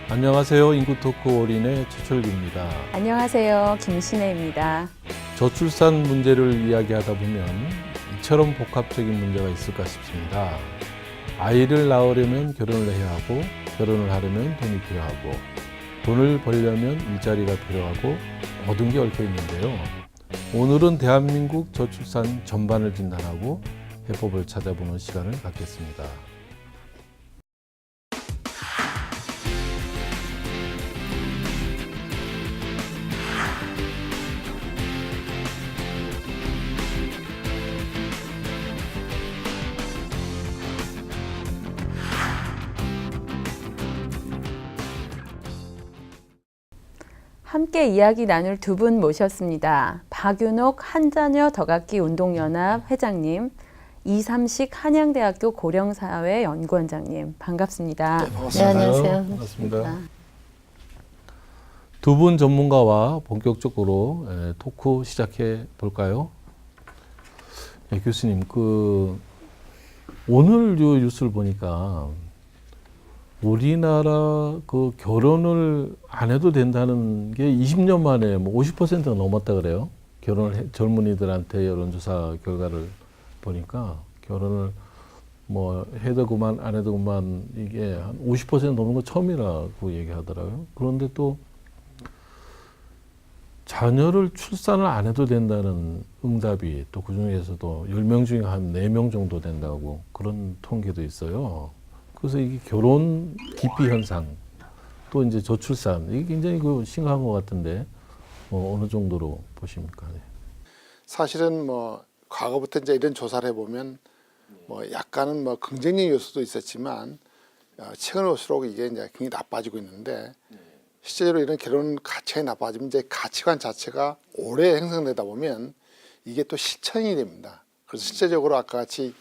안녕하세요. 인구토크 올인의 최철규입니다. 안녕하세요. 김신혜입니다. 저출산 문제를 이야기하다 보면 이처럼 복합적인 문제가 있을까 싶습니다. 아이를 낳으려면 결혼을 해야 하고, 결혼을 하려면 돈이 필요하고, 돈을 벌려면 일자리가 필요하고, 모든 게 얽혀 있는데요. 오늘은 대한민국 저출산 전반을 진단하고 해법을 찾아보는 시간을 갖겠습니다. 함께 이야기 나눌 두 분 모셨습니다. 박윤옥 한자녀 더갖기 운동연합 회장님, 이삼식 한양대학교 고령사회연구원장님, 반갑습니다. 네, 반갑습니다. 네, 안녕하세요. 반갑습니다. 두 분 전문가와 본격적으로 토크 시작해 볼까요? 네, 교수님, 오늘 요 뉴스를 보니까 우리나라 결혼을 안 해도 된다는 게 20년 만에 50%가 넘었다 그래요. 젊은이들한테 여론조사 결과를 보니까 결혼을 해도 그만 안 해도 그만 이게 한 50% 넘는 거 처음이라고 얘기하더라고요. 그런데 또 자녀를 출산을 안 해도 된다는 응답이 또 그중에서도 10명 중에 한 4명 정도 된다고 그런 통계도 있어요. 그래서 이게 결혼 기피 현상, 또 이제 저출산, 이게 굉장히 심각한 것 같은데, 어느 정도로 보십니까? 네. 사실은 과거부터 이제 이런 조사를 해보면 약간은 긍정적인 요소도 있었지만 최근 올수록 이게 이제 굉장히 나빠지고 있는데 실제로 이런 결혼 가치가 나빠지면 이제 가치관 자체가 오래 형성되다 보면 이게 또 실천이 됩니다. 그래서 실제적으로 아까 같이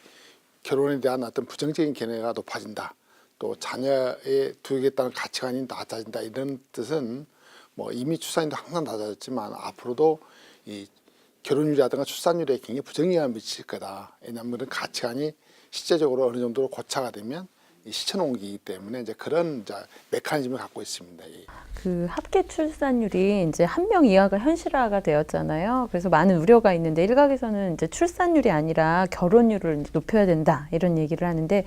결혼에 대한 어떤 부정적인 견해가 높아진다. 또 자녀에 두겠다는 가치관이 낮아진다. 이런 뜻은 이미 출산율도 항상 낮아졌지만 앞으로도 이 결혼율이라든가 출산율에 굉장히 부정영향을 미칠 거다. 왜냐하면 그런 가치관이 실제적으로 어느 정도로 고착화 되면 실천 옮기기 때문에 이제 그런 메커니즘을 갖고 있습니다. 합계 출산율이 이제 1명 이하가 현실화가 되었잖아요. 그래서 많은 우려가 있는데 일각에서는 이제 출산율이 아니라 결혼율을 이제 높여야 된다 이런 얘기를 하는데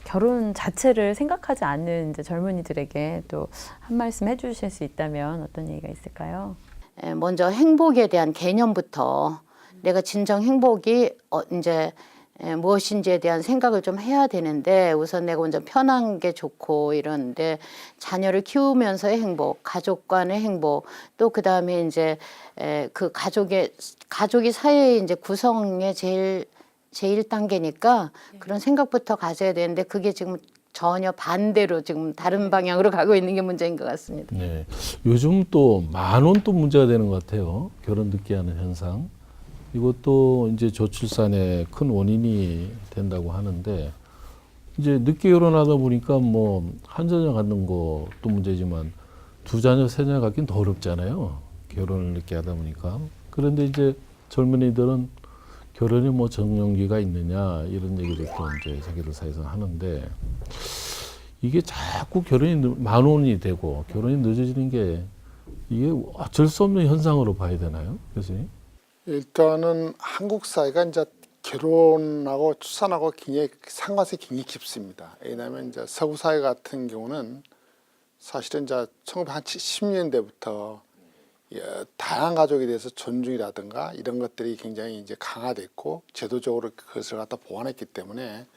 결혼 자체를 생각하지 않는 이제 젊은이들에게 또 한 말씀 해주실 수 있다면 어떤 얘기가 있을까요? 먼저 행복에 대한 개념부터 내가 진정 행복이 이제 무엇인지에 대한 생각을 좀 해야 되는데 우선 내가 먼저 편한 게 좋고 이런데 자녀를 키우면서의 행복, 가족 간의 행복, 또 그 다음에 이제 그 가족이 사회의 이제 구성의 제일 단계니까 그런 생각부터 가져야 되는데 그게 지금 전혀 반대로 지금 다른 방향으로 가고 있는 게 문제인 것 같습니다. 네. 요즘 또 만원 또 문제가 되는 것 같아요. 결혼 늦게 하는 현상. 이것도 이제 저출산의 큰 원인이 된다고 하는데 이제 늦게 결혼하다 보니까 한 자녀 갖는 것도 문제지만 2자녀, 3자녀 갖기는 더 어렵잖아요. 결혼을 늦게 하다 보니까. 그런데 이제 젊은이들은 결혼이 정년기가 있느냐 이런 얘기를 또 이제 자기들 사이에서 하는데 이게 자꾸 결혼이 만원이 되고 결혼이 늦어지는 게 이게 어쩔 수 없는 현상으로 봐야 되나요, 교수님? 일단은 한국 사회가 이제 결혼하고 출산하고 굉장히 상관성이 굉장히 깊습니다. 왜냐하면 이제 서구 사회 같은 경우는 사실은 이제 1970년대부터 다양한 가족에 대해서 존중이라든가 이런 것들이 굉장히 이제 강화됐고 제도적으로 그것을 갖다 보완했기 때문에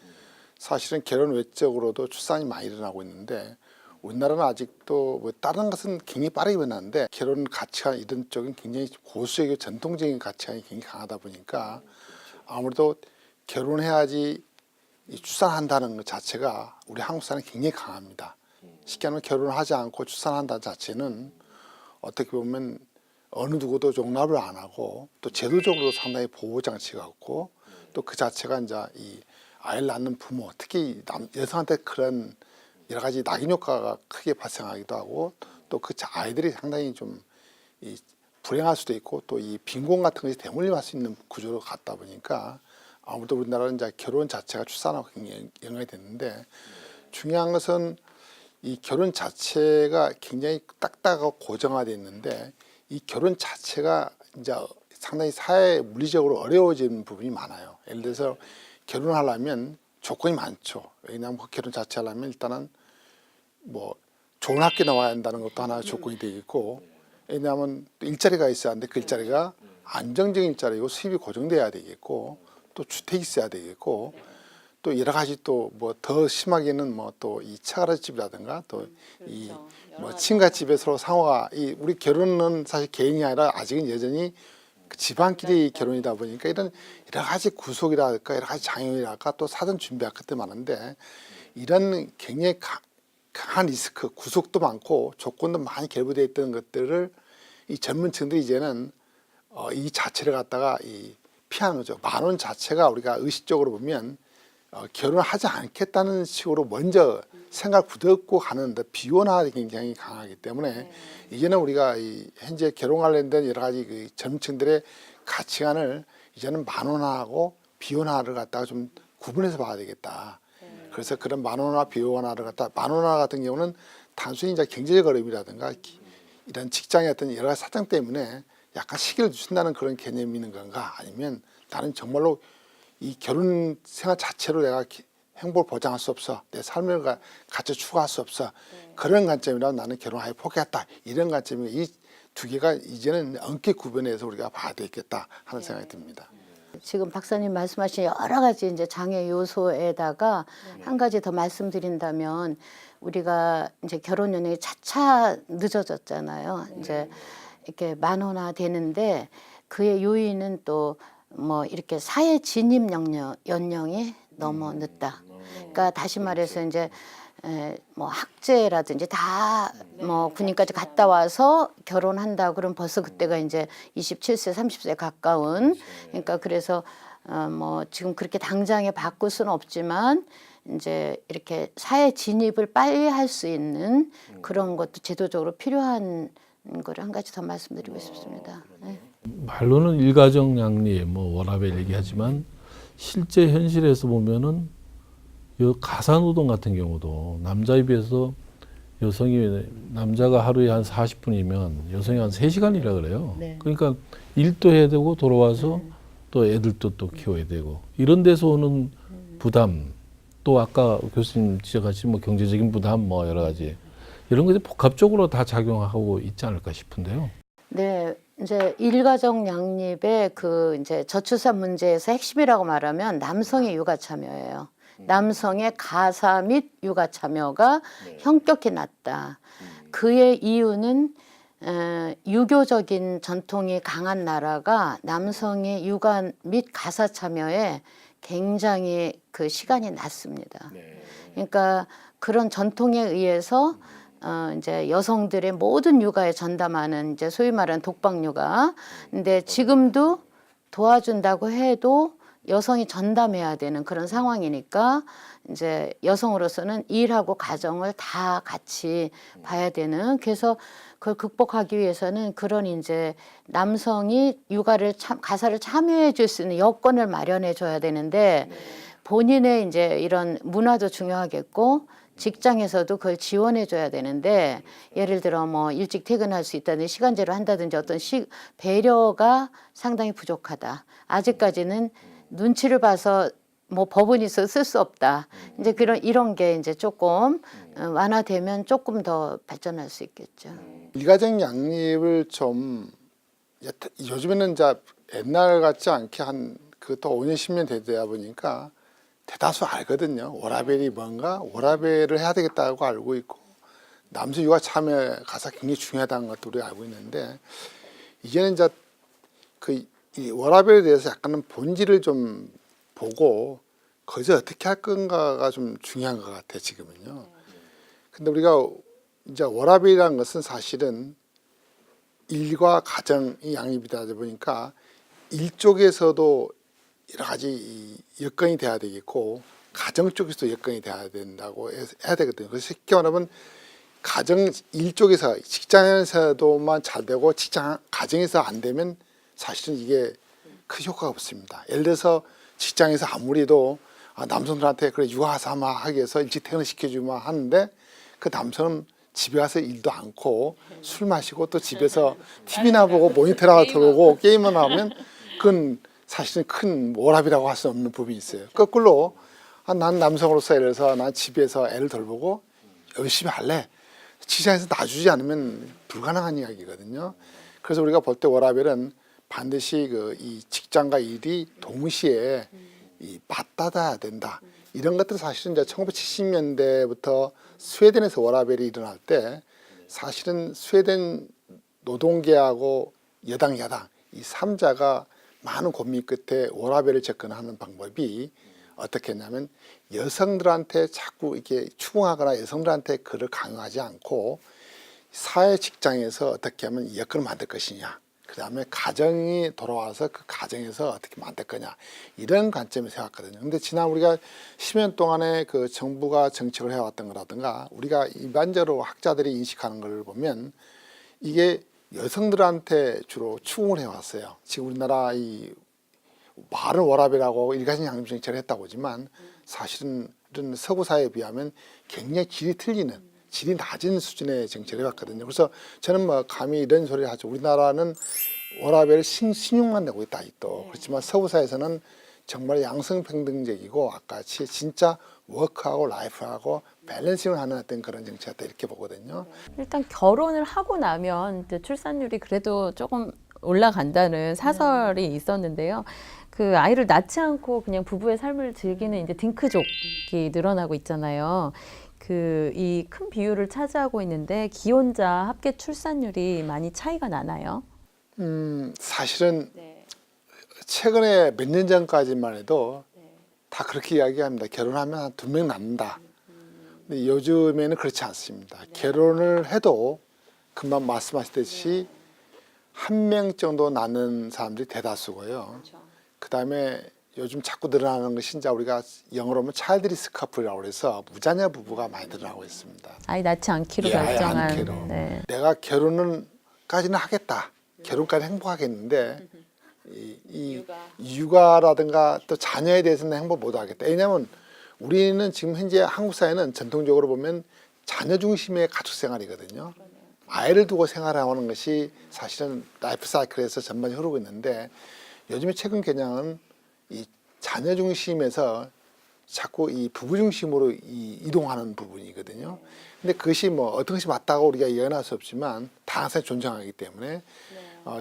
사실은 결혼 외적으로도 출산이 많이 일어나고 있는데 우리나라는 아직도 다른 것은 굉장히 빠르게 변하는데 결혼 가치관 이런 쪽은 굉장히 고수적이고 전통적인 가치관이 굉장히 강하다 보니까 아무래도 결혼해야지 출산한다는 것 자체가 우리 한국 사회는 굉장히 강합니다. 쉽게 하면 결혼을 하지 않고 출산한다는 자체는 어떻게 보면 어느 누구도 용납을 안 하고 또 제도적으로도 상당히 보호 장치가 없고 또 그 자체가 이제 이 아이를 낳는 부모, 특히 여성한테 그런 여러 가지 낙인 효과가 크게 발생하기도 하고 또 그 아이들이 상당히 좀 이 불행할 수도 있고 또 이 빈곤 같은 것이 대물림할 수 있는 구조로 갔다 보니까 아무래도 우리나라는 이제 결혼 자체가 출산하고 굉장히 영향이 됐는데 중요한 것은 이 결혼 자체가 굉장히 딱딱하고 고정화되어 있는데 이 결혼 자체가 이제 상당히 사회 물리적으로 어려워지는 부분이 많아요. 예를 들어서 결혼하려면 조건이 많죠. 왜냐하면 그 결혼 자체 하려면 일단은 뭐 좋은 학교 나와야 한다는 것도 하나의 조건이 되겠고, 왜냐하면 또 일자리가 있어야 하는데 그 일자리가 안정적인 일자리고 수입이 고정돼야 되겠고, 또 주택이 있어야 되겠고, 또 여러 가지 또 뭐 더 심하게는 뭐 또 이 처가집이라든가 또 이 뭐 친가집에 서로 상호가 이 우리 결혼은 사실 개인이 아니라 아직은 여전히 그 집안끼리 결혼이다 보니까 이런 여러 가지 구속이랄까 여러 가지 장애이랄까 또 사전 준비할 것도 많은데 이런 굉장히 강한 리스크 구속도 많고 조건도 많이 결부되어 있던 것들을 이 전문층들이 이제는 이 자체를 갖다가 이 피하는 거죠. 만원 자체가 우리가 의식적으로 보면 결혼하지 않겠다는 식으로 먼저 생각 굳었고 가는데 비혼화가 굉장히 강하기 때문에 이제는 우리가 이 현재 결혼 관련된 여러 가지 그 젊은층들의 가치관을 이제는 만원화하고 비혼화를 갖다가 좀 구분해서 봐야 되겠다. 그래서 그런 만원화 비혼화를 갖다 만원화 같은 경우는 단순히 이제 경제적 어려움이라든가 이런 직장의 어떤 여러 가지 사정 때문에 약간 시기를 주신다는 그런 개념이 있는 건가, 아니면 나는 정말로 이 결혼 생활 자체로 내가 행복을 보장할 수 없어, 내 삶을 같이 추구할 수 없어, 그런 관점이라면 나는 결혼하여 포기했다, 이런 관점이 이 두 개가 이제는 엄격히 구분해서 우리가 봐야 되겠다 하는 생각이 듭니다. 지금 박사님 말씀하신 여러 가지 이제 장애 요소에다가 한 가지 더 말씀드린다면, 우리가 이제 결혼 연령이 차차 늦어졌잖아요. 이제 이렇게 만원화 되는데 그의 요인은 또 뭐 이렇게 사회 진입 연령이 너무 늦다. 그러니까 다시 말해서 이제 뭐 학제라든지 다 뭐 군인까지 갔다 와서 결혼한다 그러면 벌써 그때가 이제 27세, 30세 가까운, 그러니까 그래서 뭐 지금 그렇게 당장에 바꿀 수는 없지만 이제 이렇게 사회 진입을 빨리 할 수 있는 그런 것도 제도적으로 필요한 거를 한 가지 더 말씀드리고 싶습니다. 네. 말로는 일가정 양립, 뭐 워라밸 얘기하지만 실제 현실에서 보면은 이 가사노동 같은 경우도 남자에 비해서 여성이 남자가 하루에 한 40분이면 여성이 한 3시간이라 그래요. 네. 그러니까 일도 해야 되고 돌아와서 또 애들도 또 키워야 되고 이런 데서 오는 부담, 또 아까 교수님 지적하신 뭐 경제적인 부담 뭐 여러 가지 이런 것이 복합적으로 다 작용하고 있지 않을까 싶은데요. 네, 이제 일가정 양립의 그 이제 저출산 문제에서 핵심이라고 말하면 남성의 육아 참여예요. 남성의 가사 및 육아 참여가 현격히 낮다. 그의 이유는 유교적인 전통이 강한 나라가 남성의 육아 및 가사 참여에 굉장히 그 시간이 낮습니다. 그러니까 그런 전통에 의해서 이제 여성들의 모든 육아에 전담하는 이제 소위 말하는 독박 육아. 근데 지금도 도와준다고 해도 여성이 전담해야 되는 그런 상황이니까 이제 여성으로서는 일하고 가정을 다 같이 봐야 되는, 그래서 그걸 극복하기 위해서는 그런 이제 남성이 육아를 가사를 참여해 줄 수 있는 여건을 마련해 줘야 되는데 본인의 이제 이런 문화도 중요하겠고 직장에서도 그걸 지원해 줘야 되는데, 예를 들어 뭐 일찍 퇴근할 수 있다든지 시간제로 한다든지 어떤 배려가 상당히 부족하다. 아직까지는 눈치를 봐서 뭐 법은 있어 쓸 수 없다. 이제 이런 게 이제 조금 완화되면 조금 더 발전할 수 있겠죠. 일가정 양립을 좀 요즘에는 이제 옛날 같지 않게 한 그것도 5년 10년 되다 보니까 대다수 알거든요. 워라밸이 뭔가, 워라밸을 해야 되겠다고 알고 있고 남성 육아 참여 가사 굉장히 중요하다는 것도 우리가 알고 있는데, 이제는 이제 이 워라밸에 대해서 약간은 본질을 좀 보고 거기서 어떻게 할 건가가 좀 중요한 것 같아요, 지금은요. 근데 우리가 이제 워라밸이라는 것은 사실은 일과 가정이 양립이 되다 보니까 일 쪽에서도 여러 가지 이 여건이 돼야 되겠고 가정 쪽에서도 여건이 돼야 된다고 해야 되거든요. 그래서 쉽게 말하면 가정 일 쪽에서 직장에서도만 잘 되고 가정에서 안 되면 사실은 이게 큰 효과가 없습니다. 예를 들어서 직장에서 아무리도 남성들한테 그래 육아하사 하기 위해서 일찍 퇴근시켜주면 하는데 그 남성은 집에 가서 일도 않고 술 마시고 또 집에서 TV나 보고 모니터나 들어오고 게임만 하면 그건 사실은 큰 워라밸이라고 할 수 없는 부분이 있어요. 거꾸로 난 남성으로서 예를 들어서 난 집에서 애를 돌보고 열심히 할래. 직장에서 놔주지 않으면 불가능한 이야기거든요. 그래서 우리가 볼 때 워라밸은 반드시 이 직장과 일이 동시에 맞닿아야 된다. 이런 것들은 사실은 이제 1970년대부터 스웨덴에서 워라밸이 일어날 때 사실은 스웨덴 노동계하고 여당 이 3자가 많은 고민 끝에 워라밸을 접근하는 방법이 어떻게 했냐면 여성들한테 자꾸 이렇게 추궁하거나 여성들한테 그를 강요하지 않고 사회 직장에서 어떻게 하면 여건을 만들 것이냐, 그 다음에 가정이 돌아와서 그 가정에서 어떻게 만들 거냐, 이런 관점에서 해왔거든요. 근데 지난 우리가 10년 동안에 그 정부가 정책을 해왔던 거라든가 우리가 일반적으로 학자들이 인식하는 걸 보면 이게 여성들한테 주로 추궁을 해왔어요. 지금 우리나라 이 말은 워라밸하고 일가정 양립 정책을 했다고 하지만 사실은 이런 서구 사회에 비하면 굉장히 질이 틀리는, 질이 낮은 수준의 정책을 해왔거든요. 그래서 저는 뭐 감히 이런 소리를 하죠. 우리나라는 워라밸을 신용만 내고 있다 또. 그렇지만 서구 사회에서는 정말 양성평등적이고 아까같이 진짜 워크하고 라이프하고 밸런싱을 하는 어떤 그런 정책이다 이렇게 보거든요. 일단 결혼을 하고 나면 이제 출산율이 그래도 조금 올라간다는 사설이 있었는데요. 그 아이를 낳지 않고 그냥 부부의 삶을 즐기는 이제 딩크족이 늘어나고 있잖아요. 그 이 큰 비율을 차지하고 있는데 기혼자 합계 출산율이 많이 차이가 나나요? 사실은 최근에 몇 년 전까지만 해도 다 그렇게 이야기합니다. 결혼하면 한 2명 낳는다. 근데 요즘에는 그렇지 않습니다. 결혼을 해도 금방 말씀하셨듯이 1명 정도 낳는 사람들이 대다수고요. 그 다음에 요즘 자꾸 늘어나는 것이 이제 우리가 영어로 하면 차일드 리스크 커플이라고 해서 무자녀 부부가 많이 늘어나고 있습니다. 아이 낳지 않기로 아예 결정한. 않기로. 네. 내가 결혼까지는 하겠다. 결혼까지 행복하겠는데 이 육아라든가 또 자녀에 대해서는 행복 못 하겠다. 왜냐하면 우리는 지금 현재 한국 사회는 전통적으로 보면 자녀 중심의 가족 생활이거든요. 아이를 두고 생활하는 것이 사실은 라이프 사이클에서 전반이 흐르고 있는데 요즘에 최근 경향은 이 자녀 중심에서 자꾸 이 부부 중심으로 이동하는 부분이거든요. 근데 그것이 뭐 어떤 것이 맞다고 우리가 예언할 수 없지만 다 항상 존중하기 때문에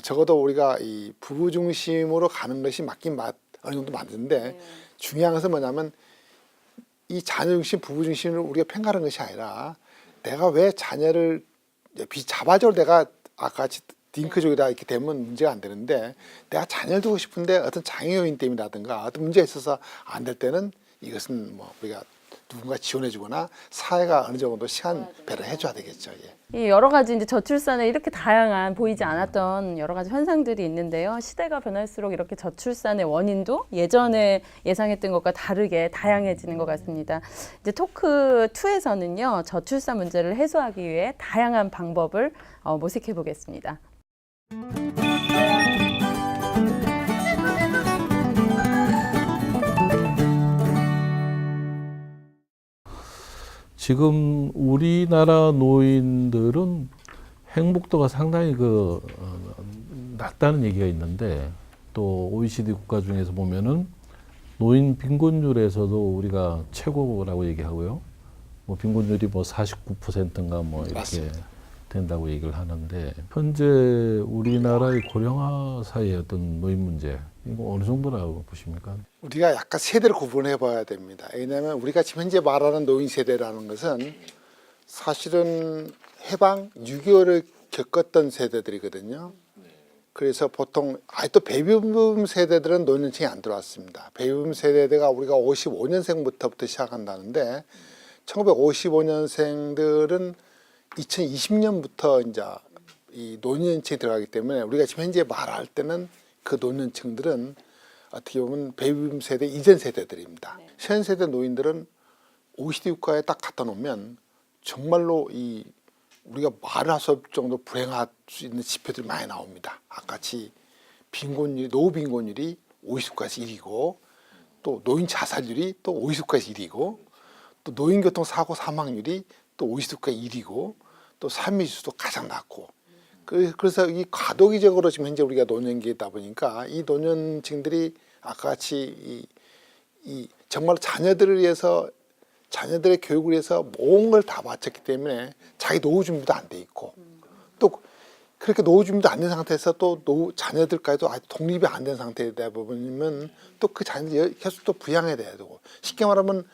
적어도 우리가 이 부부 중심으로 가는 것이 어느 정도 맞는데 중요한 것은 뭐냐면 이 자녀 중심, 부부 중심을 우리가 평가하는 것이 아니라 내가 왜 자녀를 자발적으로 내가 아까 같이 딩크족이다 이렇게 되면 문제가 안 되는데 내가 자녀를 두고 싶은데 어떤 장애 요인 때문이라든가 어떤 문제가 있어서 안 될 때는 이것은 뭐 우리가 누군가 지원해 주거나 사회가 어느 정도 시간 배를 해줘야 되겠죠. 예. 이 여러 가지 이제 저출산에 이렇게 다양한 보이지 않았던 여러 가지 현상들이 있는데요. 시대가 변할수록 이렇게 저출산의 원인도 예전에 예상했던 것과 다르게 다양해지는 것 같습니다. 이제 토크 2에서는요, 저출산 문제를 해소하기 위해 다양한 방법을 모색해 보겠습니다. 지금 우리나라 노인들은 행복도가 상당히 낮다는 얘기가 있는데 또 OECD 국가 중에서 보면은 노인 빈곤율에서도 우리가 최고라고 얘기하고요. 뭐 빈곤율이 뭐 49%인가 뭐 이렇게 맞습니다. 된다고 얘기를 하는데 현재 우리나라의 고령화 사회의 어떤 노인 문제 이거 어느 정도라고 보십니까? 우리가 약간 세대를 구분해 봐야 됩니다. 왜냐하면 우리가 지금 현재 말하는 노인 세대라는 것은 사실은 해방 6.25를 겪었던 세대들이거든요. 그래서 보통 또 베이비붐 세대들은 노년층이 안 들어왔습니다. 베이비붐 세대가 우리가 55년생부터 시작한다는데 1955년생들은 2020년부터 이제 이 노년층에 들어가기 때문에 우리가 지금 현재 말할 때는 그 노년층들은 어떻게 보면 베이비붐 세대 이전 세대들입니다. 현 세대 노인들은 OECD 국가에 딱 갖다 놓으면 정말로 이 우리가 말을 할 수 없을 정도로 불행할 수 있는 지표들이 많이 나옵니다. 아까같이 빈곤율, 노후 빈곤율이 OECD 국가에서 1위고 또 노인 자살률이 또 OECD 국가에서 1위고 또 노인 교통 사고 사망률이 또 OECD 국가 1위고 또 삶의 지수도 가장 낮고 그래서 이 과도기적으로 지금 현재 우리가 노년기이다 보니까 이 노년층들이 아까 같이 이 정말 자녀들을 위해서 자녀들의 교육을 위해서 모든 걸 다 바쳤기 때문에 자기 노후 준비도 안 돼 있고 또 그렇게 노후 준비도 안 된 상태에서 또 노후 자녀들까지도 아직 독립이 안 된 상태이다 보면 또 그 자녀들 계속 또 부양해야 돼야 되고 쉽게 말하면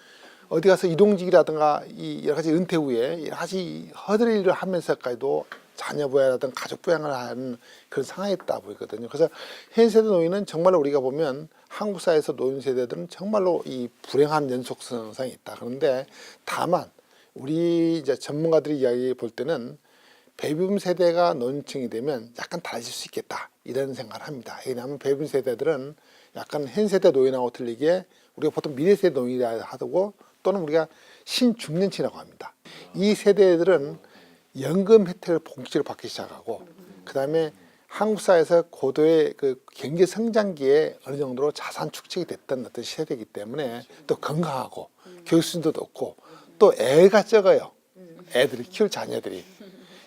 어디 가서 이동직이라든가 이 여러 가지 은퇴 후에 여러 가지 허드렛 일을 하면서까지도 자녀 부양이라든가 가족 부양을 하는 그런 상황이 있다 보이거든요. 그래서 현 세대 노인은 정말로 우리가 보면 한국 사회에서 노인 세대들은 정말로 이 불행한 연속성이 있다. 그런데 다만 우리 이제 전문가들이 이야기 볼 때는 베이비붐 세대가 노년층이 되면 약간 달라질 수 있겠다 이런 생각을 합니다. 왜냐하면 베이비붐 세대들은 약간 현 세대 노인하고 틀리게 우리가 보통 미래 세대 노인이라 하고 또는 우리가 신중년층이라고 합니다. 이 세대들은 연금 혜택을 본격적으로 받기 시작하고 그 다음에 한국 사회에서 고도의 그 경제 성장기에 어느 정도로 자산 축적이 됐던 어떤 세대이기 때문에 또 건강하고 교육 수준도 높고 또 애가 적어요. 애들이 키울 자녀들이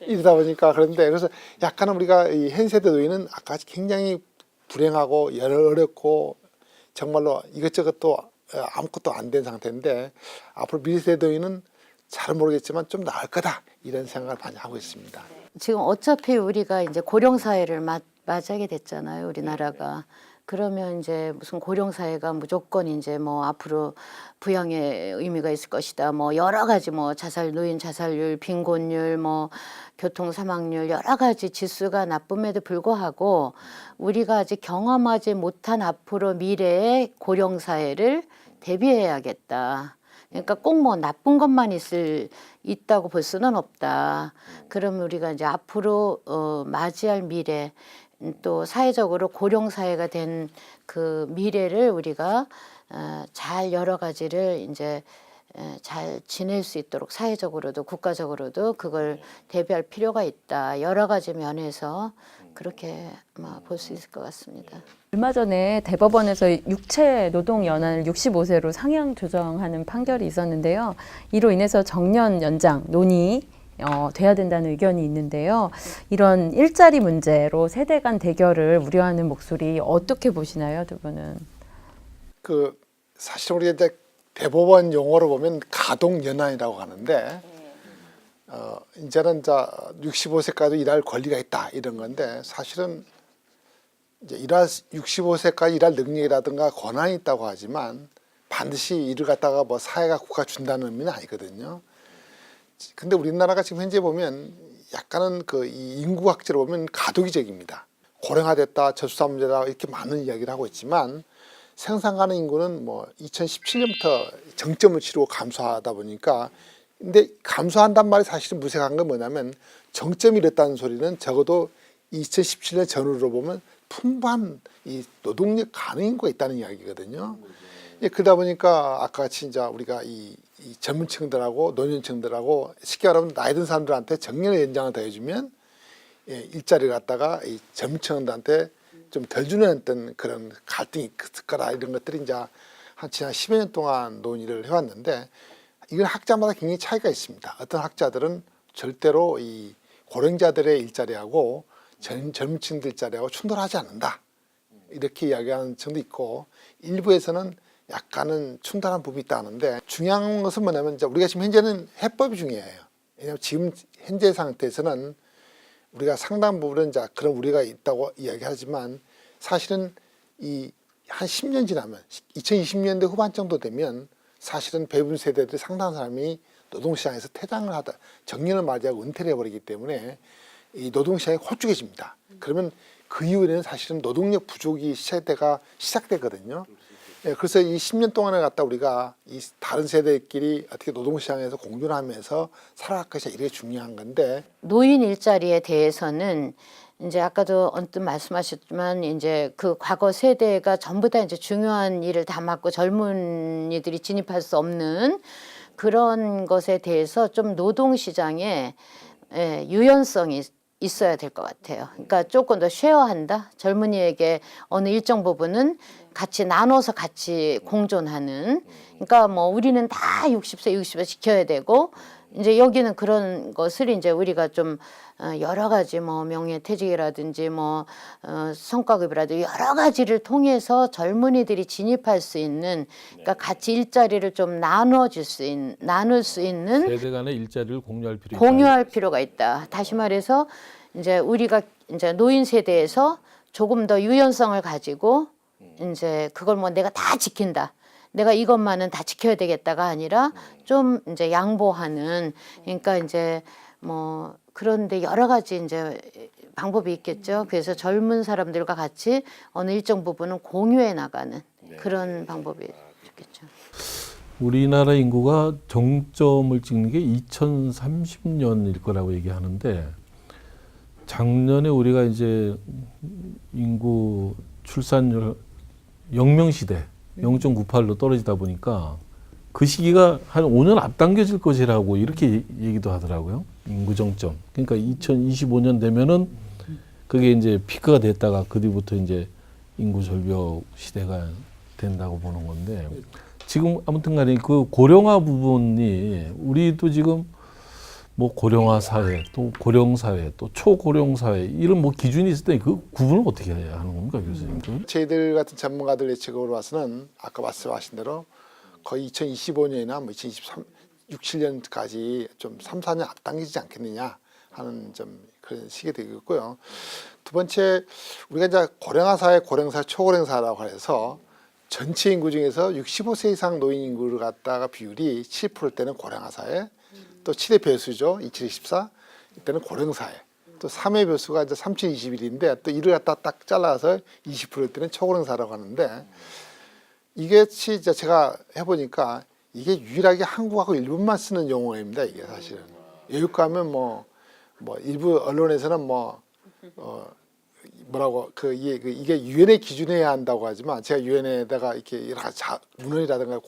이러다 보니까 그런데 그래서 약간은 우리가 이 현 세대 노인은 아까 굉장히 불행하고 어렵고 정말로 이것저것 또 아무것도 안 된 상태인데 앞으로 미래 세대 노인은 잘 모르겠지만 좀 나을 거다 이런 생각을 많이 하고 있습니다. 지금 어차피 우리가 이제 고령 사회를 맞이하게 됐잖아요, 우리나라가. 그러면 이제 무슨 고령 사회가 무조건 이제 뭐 앞으로 부양의 의미가 있을 것이다. 뭐 여러 가지 뭐 노인 자살률, 빈곤율, 뭐 교통 사망률 여러 가지 지수가 나쁨에도 불구하고 우리가 아직 경험하지 못한 앞으로 미래의 고령 사회를 대비해야겠다. 그러니까 꼭 뭐 나쁜 것만 있다고 볼 수는 없다. 그럼 우리가 이제 앞으로 맞이할 미래 또 사회적으로 고령 사회가 된 그 미래를 우리가 잘 여러 가지를 이제 잘 지낼 수 있도록 사회적으로도 국가적으로도 그걸 대비할 필요가 있다. 여러 가지 면에서 그렇게 볼 수 있을 것 같습니다. 얼마 전에 대법원에서 육체 노동 연한을 65세로 상향 조정하는 판결이 있었는데요. 이로 인해서 정년 연장 돼야 된다는 의견이 있는데요. 이런 일자리 문제로 세대 간 대결을 우려하는 목소리 어떻게 보시나요, 두 분은? 그 사실 우리가 이제 대법원 용어로 보면 가동 연한이라고 하는데 이제는 65세까지 일할 권리가 있다 이런 건데 사실은 이제 65세까지 일할 능력이라든가 권한이 있다고 하지만 반드시 일을 갖다가 뭐 사회가 국가 준다는 의미는 아니거든요. 근데 우리나라가 지금 현재 보면 약간은 이 인구학적으로 보면 가도기적입니다. 고령화됐다, 저출산 문제다 이렇게 많은 이야기를 하고 있지만 생산 가능 인구는 뭐 2017년부터 정점을 치르고 감소하다 보니까 근데 감소한단 말이 사실은 무색한 건 뭐냐면 정점이 이랬다는 소리는 적어도 2017년 전후로 보면 풍부한 이 노동력 가능 인구가 있다는 이야기거든요. 그러다 보니까 아까 같이 이제 우리가 이 젊은층들하고 노년층들하고 쉽게 말하면 나이 든 사람들한테 정년의 연장을 더해주면 일자리를 갖다가 이 젊은층들한테 좀 덜 주는 어떤 그런 갈등이 있을 거라 이런 것들이 이제 한 지난 10여 년 동안 논의를 해왔는데 이건 학자마다 굉장히 차이가 있습니다. 어떤 학자들은 절대로 이 고령자들의 일자리하고 젊은층들 일자리하고 충돌하지 않는다. 이렇게 이야기하는 층도 있고 일부에서는 약간은 충돌한 부분이 있다는데 중요한 것은 뭐냐면 이제 우리가 지금 현재는 해법이 중요해요. 왜냐하면 지금 현재 상태에서는 우리가 상당 부분은 이제 그런 우리가 있다고 이야기하지만 사실은 이 한 10년 지나면 2020년대 후반 정도 되면 사실은 베이비 세대들이 상당한 사람이 노동시장에서 퇴장을 하다 정년을 맞이하고 은퇴를 해버리기 때문에 이 노동시장이 홀쭉해집니다. 그러면 그 이후에는 사실은 노동력 부족이 시대가 시작되거든요. 예, 그래서 이 10년 동안에 갖다 우리가 이 다른 세대끼리 어떻게 노동시장에서 공존하면서 살아갈 것이 이게 중요한 건데 노인 일자리에 대해서는 이제 아까도 언뜻 말씀하셨지만 이제 그 과거 세대가 전부 다 이제 중요한 일을 다 맡고 젊은이들이 진입할 수 없는 그런 것에 대해서 좀 노동시장에 유연성이 있어야 될 것 같아요. 그러니까 조금 더 쉐어한다. 젊은이에게 어느 일정 부분은 같이 나눠서 같이 공존하는. 그러니까 뭐 우리는 다 60세, 60세 지켜야 되고 이제 여기는 그런 것을 이제 우리가 좀 여러 가지 뭐 명예퇴직이라든지 뭐 성과급이라든지 여러 가지를 통해서 젊은이들이 진입할 수 있는 그러니까 같이 일자리를 좀 나눌 수 있는 세대 간의 일자리를 공유할 필요가 공유할 필요가 있다. 다시 말해서 이제 우리가 이제 노인 세대에서 조금 더 유연성을 가지고 이제 그걸 뭐 내가 다 지킨다. 내가 이것만은 다 지켜야 되겠다가 아니라 좀 이제 양보하는 그러니까 이제 뭐 그런데 여러 가지 이제 방법이 있겠죠. 그래서 젊은 사람들과 같이 어느 일정 부분은 공유해 나가는 그런 방법이 있겠죠. 우리나라 인구가 정점을 찍는 게 2030년일 거라고 얘기하는데 작년에 우리가 이제 인구 출산율 0명 시대 0.98로 떨어지다 보니까 그 시기가 한 5년 앞당겨질 것이라고 이렇게 얘기도 하더라고요. 인구 정점. 그러니까 2025년 되면은 그게 이제 피크가 됐다가 그 뒤부터 이제 인구 절벽 시대가 된다고 보는 건데 지금 아무튼 간에 그 고령화 부분이 우리도 지금 뭐 고령화 사회 또 고령 사회 또 초고령 사회 이런 뭐 기준이 있을 때 그 구분을 어떻게 해야 하는 겁니까 교수님? 저희들 같은 전문가들 예측으로 봐서는 아까 말씀하신 대로 거의 2025년이나 뭐 2023, 6, 7년까지 좀 3, 4년 앞당기지 않겠느냐 하는 좀 그런 시기가 되겠고요. 두 번째 우리가 이제 고령화 사회, 고령사, 초고령사라고 해서 전체 인구 중에서 65세 이상 노인 인구를 갖다가 비율이 7%일 때는 고령화 사회, 또 7의 배수죠. 2724 이때는 고령사회. 또 3의 배수가 이제 3021인데 또 이를 갖다 딱 잘라서 20%일 때는 초고령사라고 하는데 이게 진짜 제가 해보니까 이게 유일하게 한국하고 일본만 쓰는 용어입니다. 이게 사실은 외국 가면 뭐 일부 언론에서는 뭐라고 이게 유엔의 기준해야 한다고 하지만 제가 유엔에다가 이렇게 여러 가지 문헌이라든가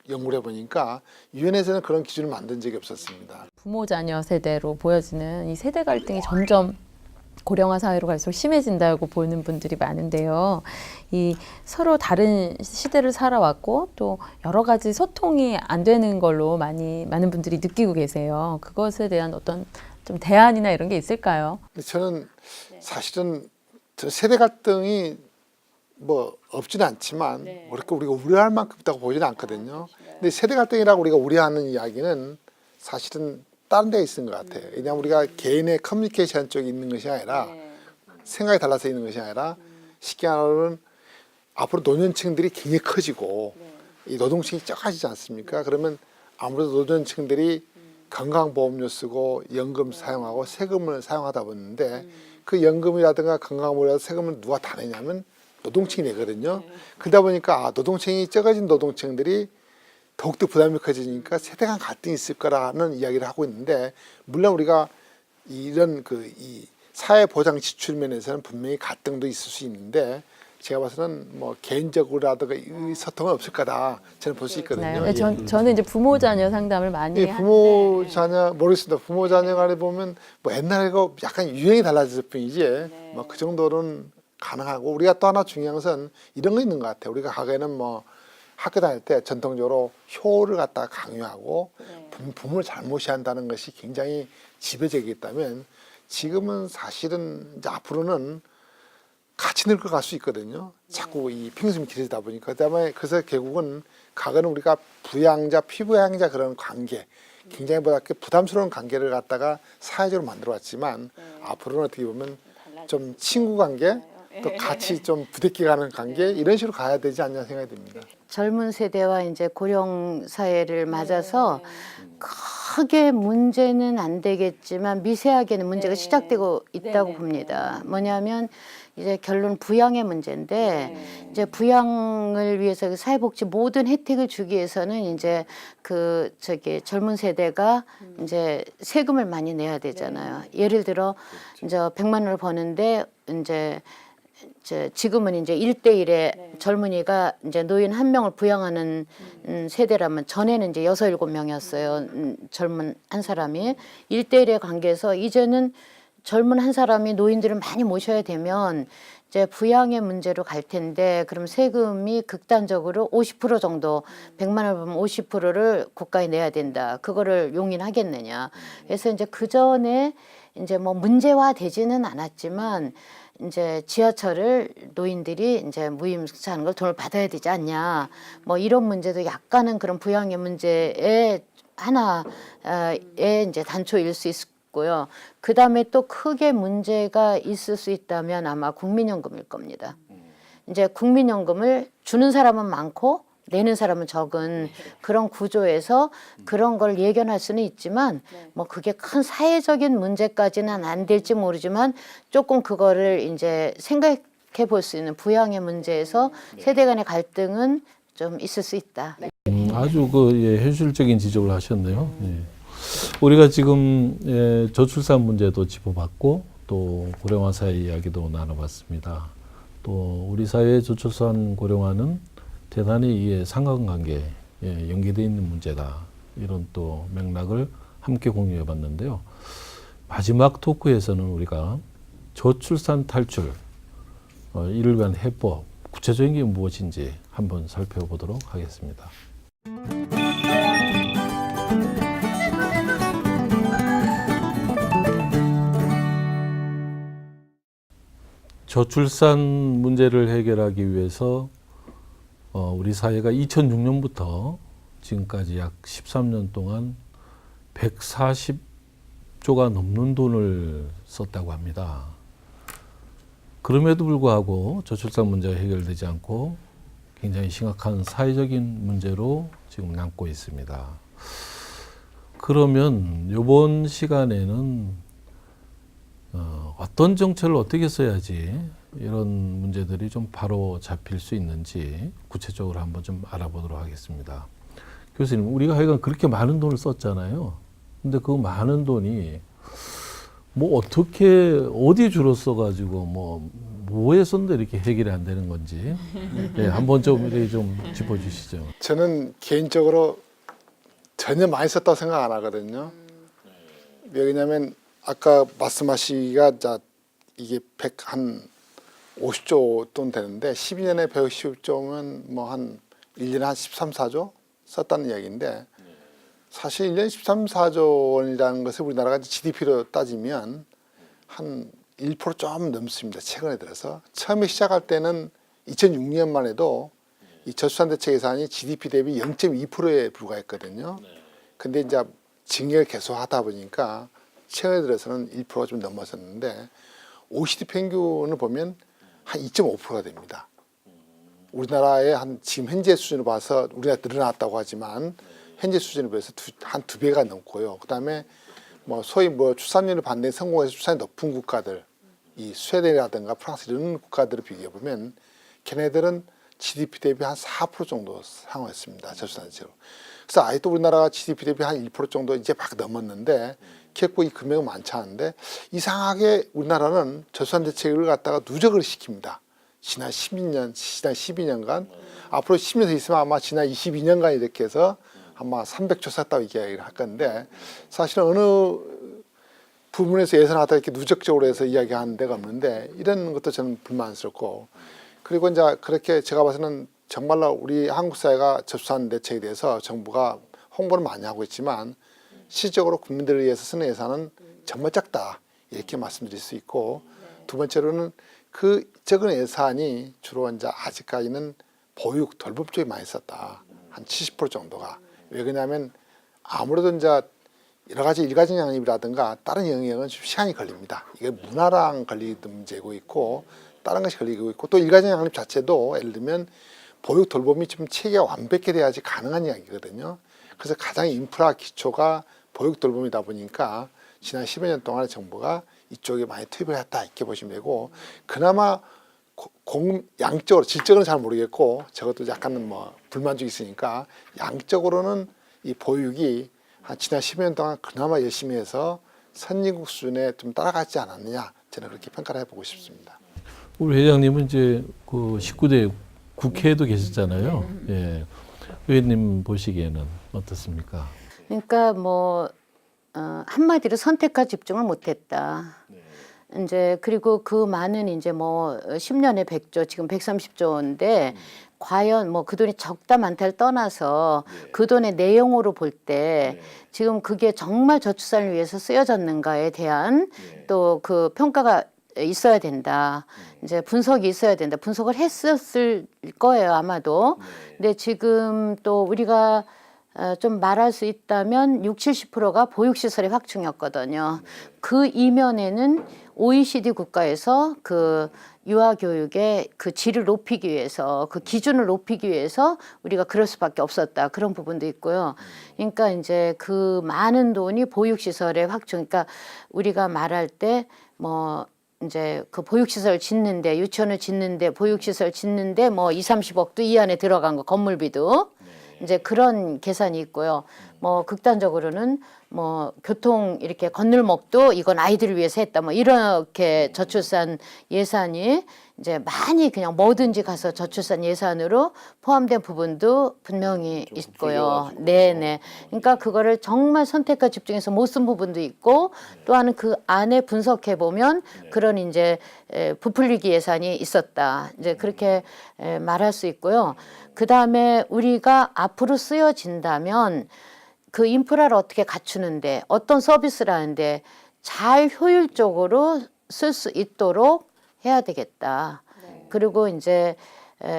연구를 해보니까 유엔에서는 그런 기준을 만든 적이 없었습니다. 부모 자녀 세대로 보여지는 이 세대 갈등이 점점 고령화 사회로 갈수록 심해진다고 보는 분들이 많은데요. 이 서로 다른 시대를 살아왔고 또 여러 가지 소통이 안 되는 걸로 많은 분들이 느끼고 계세요. 그것에 대한 어떤 좀 대안이나 이런 게 있을까요? 저는 사실은 세대 갈등이 뭐 없지는 않지만 그렇게 우리가 우려할 만큼 있다고 보지는 않거든요. 근데 세대 갈등이라고 우리가 우려하는 이야기는 사실은 다른 데에 있는 것 같아요. 왜냐하면 우리가 개인의 커뮤니케이션 쪽에 있는 것이 아니라 생각이 달라서 있는 것이 아니라 쉽게 말하면 앞으로 노년층들이 굉장히 커지고 이 노동층이 적어지지 않습니까? 그러면 아무래도 노년층들이 건강보험료 쓰고 연금 사용하고 세금을 사용하다 보는데 그 연금이라든가 건강보험이라든가 세금을 누가 다 내냐면 노동층이 내거든요. 그러다 보니까 노동층이 적어진 노동층들이 더욱더 부담이 커지니까 세대 간 갈등이 있을 거라는 이야기를 하고 있는데 물론 우리가 이런 이 사회 보장 지출 면에서는 분명히 갈등도 있을 수 있는데 제가 봐서는 뭐 개인적으로라든가 이 소통은 없을 거다 저는 볼 수 있거든요. 네, 저는 이제 부모 자녀 상담을 많이 예, 부모 자녀 모르겠습니다. 부모 자녀 간에 보면 뭐 옛날하고 약간 유행이 달라졌을 뿐이지 뭐 그 정도는 가능하고 우리가 또 하나 중요한 것은 이런 거 있는 것 같아요. 우리가 과거에는 뭐 학교 다닐 때 전통적으로 효를 갖다가 강요하고 부모를 잘 모셔한다는 것이 굉장히 지배적이었다면 지금은 사실은 이제 앞으로는 같이 늙어갈 수 있거든요. 자꾸 이 평수이 길어지다 보니까 그다음에 그래서 결국은 과거는 우리가 부양자, 피부양자 그런 관계 굉장히 부담스러운 관계를 갖다가 사회적으로 만들어왔지만 앞으로는 어떻게 보면 좀 친구 관계 또 같이 좀 부대껴가는 관계 이런 식으로 가야 되지 않냐 생각이 듭니다. 젊은 세대와 이제 고령 사회를 맞아서 크게 문제는 안 되겠지만 미세하게는 문제가 네. 시작되고 있다고 네네. 봅니다. 뭐냐면 이제 결론 부양의 문제인데 이제 부양을 위해서 그 사회복지 모든 혜택을 주기 위해서는 이제 그 저기 젊은 세대가 이제 세금을 많이 내야 되잖아요. 예를 들어 이제 100만 원을 버는데 이제 지금은 이제 1대1에 젊은이가 이제 노인 한 명을 부양하는 세대라면 전에는 이제 6, 7명이었어요. 젊은 한 사람이 1대1의 관계에서 이제는 젊은 한 사람이 노인들을 많이 모셔야 되면 이제 부양의 문제로 갈 텐데 그럼 세금이 극단적으로 50% 정도 100만 원을 보면 50%를 국가에 내야 된다. 그거를 용인하겠느냐. 그래서 이제 그 전에 이제 뭐 문제화되지는 않았지만 이제 지하철을 노인들이 이제 무임승차하는 걸 돈을 받아야 되지 않냐. 뭐 이런 문제도 약간은 그런 부양의 문제의 하나의 이제 단초일 수 있고요. 그 다음에 또 크게 문제가 있을 수 있다면 아마 국민연금일 겁니다. 이제 국민연금을 주는 사람은 많고 내는 사람은 적은 그런 구조에서 그런 걸 예견할 수는 있지만 뭐 그게 큰 사회적인 문제까지는 안 될지 모르지만 조금 그거를 이제 생각해 볼 수 있는 부양의 문제에서 세대 간의 갈등은 좀 있을 수 있다. 아주 현실적인 지적을 하셨네요. 예. 우리가 지금 저출산 문제도 짚어봤고 또 고령화 사회 이야기도 나눠봤습니다. 또 우리 사회의 저출산 고령화는 대단히 이게 상관관계에 연계되어 있는 문제다. 이런 또 맥락을 함께 공유해 봤는데요. 마지막 토크에서는 우리가 저출산 탈출, 이를 위한 해법, 구체적인 게 무엇인지 한번 살펴보도록 하겠습니다. 저출산 문제를 해결하기 위해서 우리 사회가 2006년부터 지금까지 약 13년 동안 140조가 넘는 돈을 썼다고 합니다. 그럼에도 불구하고 저출산 문제가 해결되지 않고 굉장히 심각한 사회적인 문제로 지금 남고 있습니다. 그러면 이번 시간에는 어떤 정책을 어떻게 써야지 이런 문제들이 좀 바로 잡힐 수 있는지 구체적으로 한번 좀 알아보도록 하겠습니다. 교수님, 우리가 하여간 그렇게 많은 돈을 썼잖아요. 근데 그 많은 돈이 뭐 어떻게 어디에 주로 써가지고 뭐에 썼는데 이렇게 해결이 안 되는 건지 한번 좀 짚어주시죠. 저는 개인적으로 전혀 많이 썼다고 생각 안 하거든요. 왜냐하면 아까 말씀하시기가 이게 50조 돈 되는데 12년에 150조면 뭐 한 1년에 한 13, 4조 썼다는 이야기인데 사실 1년에 13, 4조 원이라는 것을 우리나라가 GDP로 따지면 한 1% 좀 넘습니다. 최근에 들어서. 처음에 시작할 때는 2006년만 해도 이 저출산 대책 예산이 GDP 대비 0.2%에 불과했거든요. 근데 이제 증액을 계속 하다 보니까 최근에 들어서는 1%가 좀 넘어섰는데 OECD 평균을 보면 한 2.5%가 됩니다. 우리나라의 한 지금 현재 수준을 봐서 우리가 늘어났다고 하지만 현재 수준에 비해서 한 2배가 넘고요. 그다음에 뭐 소위 출산율을 반대에 성공해서 출산이 높은 국가들, 이 스웨덴이라든가 프랑스 이런 국가들을 비교해 보면 걔네들은 GDP 대비 한 4% 정도 상회했습니다. 저출산 대책으로. 그래서 아직도 우리나라가 GDP 대비 한 1% 정도 이제 막 넘었는데 결코 이 금액은 많지 않은데 이상하게 우리나라는 저출산 대책을 갖다가 누적을 시킵니다. 지난 12년간 앞으로 10년 더 있으면 아마 지난 22년간 이렇게 해서 아마 300조 썼다고 이야기를 할 건데 사실 어느 부분에서 예산하다 이렇게 누적적으로 해서 이야기하는 데가 없는데 이런 것도 저는 불만스럽고 그리고 이제 그렇게 제가 봐서는 정말로 우리 한국 사회가 저출산 대책에 대해서 정부가 홍보를 많이 하고 있지만 실질적으로 국민들을 위해서 쓰는 예산은 정말 작다 이렇게 말씀드릴 수 있고 두 번째로는 그 적은 예산이 주로 이제 아직까지는 보육 돌봄 쪽에 많이 썼다 한 70% 정도가 왜 그러냐면 아무래도 이제 여러 가지 일가정 양립이라든가 다른 영역은 좀 시간이 걸립니다. 이게 문화랑 걸리는 문제고 있고 다른 것이 걸리고 있고 또 일가정 양립 자체도 예를 들면 보육 돌봄이 좀 체계가 완벽히 돼야지 가능한 이야기거든요. 그래서 가장 인프라 기초가 보육 돌봄이다 보니까 지난 10여 년 동안에 정부가 이쪽에 많이 투입을 했다 이렇게 보시면 되고 그나마 양적으로 질적으로는 잘 모르겠고 저것도 약간은 뭐 불만족이 있으니까 양적으로는 이 보육이 한 지난 10여 년 동안 그나마 열심히 해서 선진국 수준에 좀 따라가지 않았느냐 저는 그렇게 평가를 해보고 싶습니다. 우리 회장님은 이제 그 19대 국회에도 계셨잖아요. 예. 의원님 보시기에는 어떻습니까? 그러니까 뭐 한마디로 선택과 집중을 못했다. 이제 그리고 그 많은 이제 뭐 10년에 100조 지금 130조인데 과연 뭐 그 돈이 적다 많다를 떠나서 그 돈의 내용으로 볼 때 지금 그게 정말 저출산을 위해서 쓰여졌는가에 대한 또 그 평가가 있어야 된다. 이제 분석이 있어야 된다. 분석을 했었을 거예요, 아마도. 근데 지금 또 우리가 좀 말할 수 있다면 60~70%가 보육시설의 확충이었거든요. 그 이면에는 OECD 국가에서 그 유아교육의 그 질을 높이기 위해서 그 기준을 높이기 위해서 우리가 그럴 수밖에 없었다. 그런 부분도 있고요. 그러니까 이제 그 많은 돈이 보육시설의 확충. 그러니까 우리가 말할 때 뭐 이제 그 보육시설 짓는데 유치원을 짓는데 보육시설 짓는데 뭐 20~30억도 이 안에 들어간 거 건물비도 이제 그런 계산이 있고요. 뭐 극단적으로는 뭐 교통 이렇게 건널목도 이건 아이들을 위해서 했다. 뭐 이렇게 저출산 예산이 이제 많이 그냥 뭐든지 가서 저출산 예산으로 포함된 부분도 분명히 있고요. 네네. 그러니까 그거를 정말 선택과 집중해서 못 쓴 부분도 있고 또한 그 안에 분석해 보면 그런 이제 부풀리기 예산이 있었다. 이제 그렇게 말할 수 있고요. 그 다음에 우리가 앞으로 쓰여진다면 그 인프라를 어떻게 갖추는데 어떤 서비스를 하는데 잘 효율적으로 쓸 수 있도록 해야 되겠다. 그리고 이제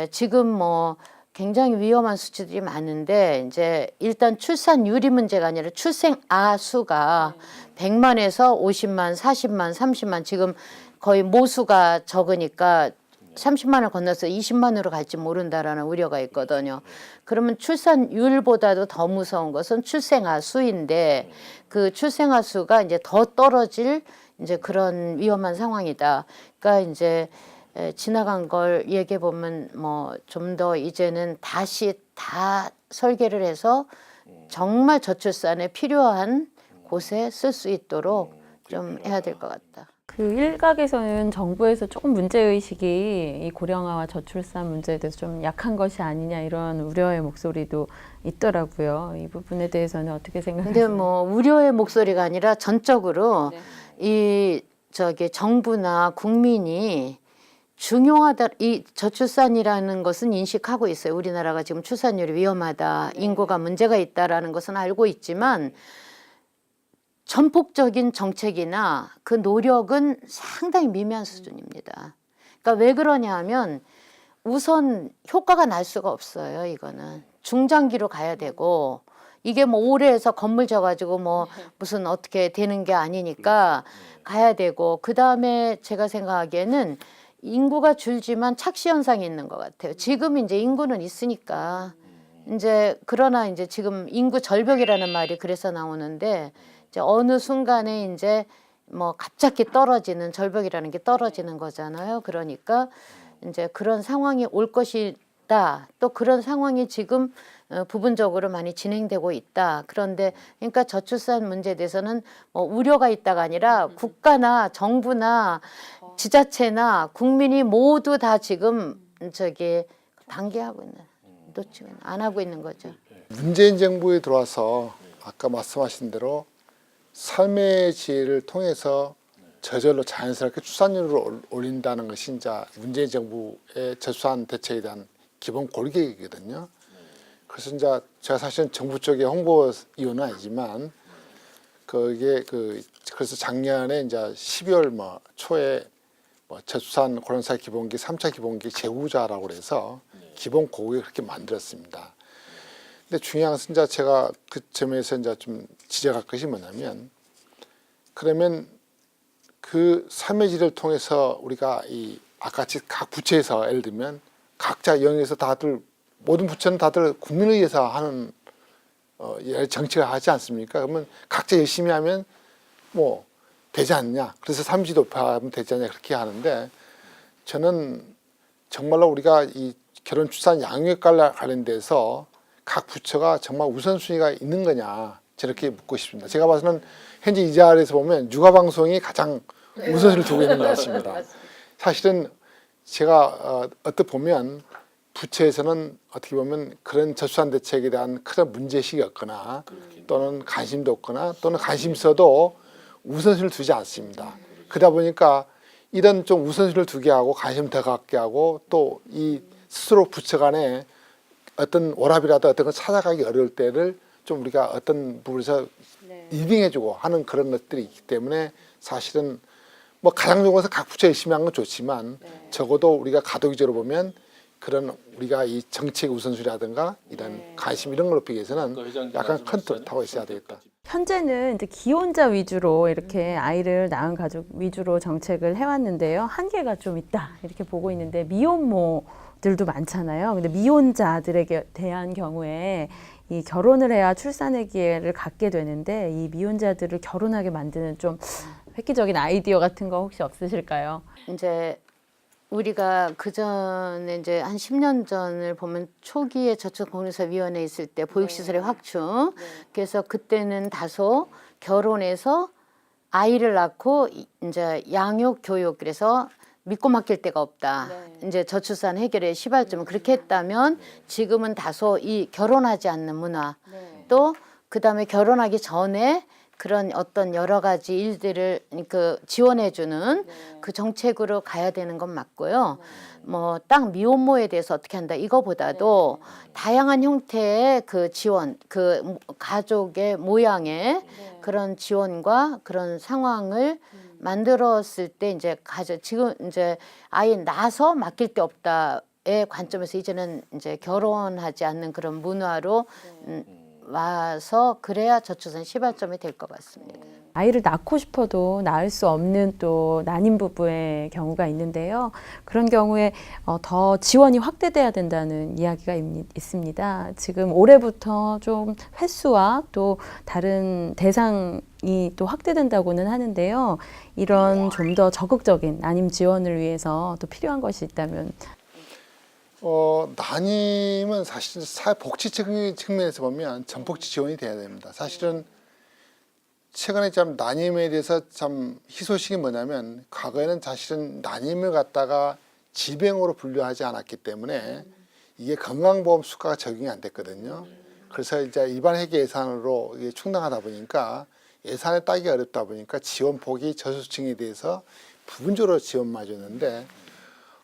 지금 뭐 굉장히 위험한 수치들이 많은데 이제 일단 출산율이 문제가 아니라 출생아 수가 100만에서 50만, 40만, 30만 지금 거의 모수가 적으니까 30만을 건너서 20만으로 갈지 모른다라는 우려가 있거든요. 그러면 출산율보다도 더 무서운 것은 출생아 수인데 그 출생아 수가 이제 더 떨어질 이제 그런 위험한 상황이다. 그러니까 이제 지나간 걸 얘기해 보면 뭐 좀 더 이제는 다시 다 설계를 해서 정말 저출산에 필요한 곳에 쓸 수 있도록 좀 해야 될 것 같다. 그 일각에서는 정부에서 조금 문제의식이 이 고령화와 저출산 문제에 대해서 좀 약한 것이 아니냐 이런 우려의 목소리도 있더라고요. 이 부분에 대해서는 어떻게 생각하세요? 근데 뭐 우려의 목소리가 아니라 전적으로 이 정부나 국민이 중요하다. 이 저출산이라는 것은 인식하고 있어요. 우리나라가 지금 출산율이 위험하다. 인구가 문제가 있다라는 것은 알고 있지만 전폭적인 정책이나 그 노력은 상당히 미미한 수준입니다. 그러니까 왜 그러냐 하면 우선 효과가 날 수가 없어요. 이거는 중장기로 가야 되고 이게 뭐 올해 해서 건물 져가지고 뭐 무슨 어떻게 되는 게 아니니까 가야 되고 그 다음에 제가 생각하기에는 인구가 줄지만 착시 현상이 있는 것 같아요. 지금 이제 인구는 있으니까 이제 그러나 이제 지금 인구 절벽이라는 말이 그래서 나오는데 이제 어느 순간에 이제 뭐 갑자기 떨어지는 절벽이라는 게 떨어지는 거잖아요. 그러니까 이제 그런 상황이 올 것이다. 또 그런 상황이 지금 부분적으로 많이 진행되고 있다. 그런데 그러니까 저출산 문제에 대해서는 뭐 우려가 있다가 아니라 국가나 정부나 지자체나 국민이 모두 다 지금 단계하고 있는, 놓치고 안 하고 있는 거죠. 문재인 정부에 들어와서 아까 말씀하신 대로 삶의 질을 통해서 저절로 자연스럽게 출산율을 올린다는 것이 이제 문재인 정부의 저출산 대책에 대한 기본 골격이거든요. 그래서 이제 제가 사실은 정부 쪽의 홍보위원은 아니지만 그래서 작년에 이제 12월 뭐 초에 뭐 저출산 고령사 기본기 3차 기본기 제후자라고 그래서 기본 고객을 그렇게 만들었습니다. 근데 중요한 것은 이제 제가 그 점에서 이제 좀 지적할 것이 뭐냐면 그러면 그 삶의 질을 통해서 우리가 이 아까같이 각 부처에서 예를 들면 각자 영역에서 다들 모든 부처는 다들 국민을 위해서 하는 여러 정책을 하지 않습니까? 그러면 각자 열심히 하면 뭐 되지 않냐? 그래서 삼지 도표하면 되지 않냐? 그렇게 하는데 저는 정말로 우리가 이 결혼 출산 양육과 관련돼서 각 부처가 정말 우선순위가 있는 거냐 저렇게 묻고 싶습니다. 제가 봐서는 현재 이 자리에서 보면 육아방송이 가장 우선순위를 두고 있는 것 같습니다. 사실은 제가 어떻게 보면 부처에서는 어떻게 보면 그런 저출산 대책에 대한 큰 문제의식이 없거나 또는 관심도 없거나 또는 관심 있어도 우선순위를 두지 않습니다. 그러다 보니까 이런 좀 우선순위를 두게 하고 관심 더 갖게 하고 또 이 스스로 부처 간에 어떤 오랍이라도 어떤 걸 찾아가기 어려울 때를 좀 우리가 어떤 부분에서 리빙해주고 하는 그런 것들이 있기 때문에 사실은 뭐 가장 좋은 것은 각 부처 열심히 하는 건 좋지만 적어도 우리가 가도기적으로 보면 그런 우리가 이 정책 우선순위라든가 이런 관심 이런 걸 높이기 위해서는 약간 큰 뜻하고 있어야 되겠다. 현재는 이제 기혼자 위주로 이렇게 아이를 낳은 가족 위주로 정책을 해왔는데요. 한계가 좀 있다 이렇게 보고 있는데 미혼모들도 많잖아요. 근데 미혼자들에게 대한 경우에 이 결혼을 해야 출산의 기회를 갖게 되는데 이 미혼자들을 결혼하게 만드는 좀 획기적인 아이디어 같은 거 혹시 없으실까요? 이제 우리가 그 전에 이제 한 10년 전을 보면 초기에 저출산공유사위원회 있을 때 보육시설의 확충. 그래서 그때는 다소 결혼해서 아이를 낳고 이제 양육 교육 그래서 믿고 맡길 데가 없다. 이제 저출산 해결의 시발점은 그렇게 했다면 지금은 다소 이 결혼하지 않는 문화 또 그다음에 결혼하기 전에 그런 어떤 여러 가지 일들을 그 지원해주는 그 정책으로 가야 되는 건 맞고요. 뭐 딱 미혼모에 대해서 어떻게 한다 이거보다도 다양한 형태의 그 지원, 그 가족의 모양의 그런 지원과 그런 상황을 만들었을 때 이제 지금 이제 아이 낳아서 맡길 데 없다의 관점에서 이제는 이제 결혼하지 않는 그런 문화로 와서 그래야 저출산 시발점이 될 것 같습니다. 아이를 낳고 싶어도 낳을 수 없는 또 난임 부부의 경우가 있는데요. 그런 경우에 더 지원이 확대돼야 된다는 이야기가 있습니다. 지금 올해부터 좀 횟수와 또 다른 대상이 또 확대된다고는 하는데요. 이런 좀 더 적극적인 난임 지원을 위해서 또 필요한 것이 있다면 난임은 사실 사회복지 측면에서 보면 전복지 지원이 돼야 됩니다. 사실은 최근에 참 난임에 대해서 참 희소식이 뭐냐면 과거에는 사실은 난임을 갖다가 질병으로 분류하지 않았기 때문에 이게 건강보험 수가가 적용이 안 됐거든요. 그래서 이제 일반 회계 예산으로 이게 충당하다 보니까 예산에 따기 어렵다 보니까 지원폭이 저소득층에 대해서 부분적으로 지원만 줬는데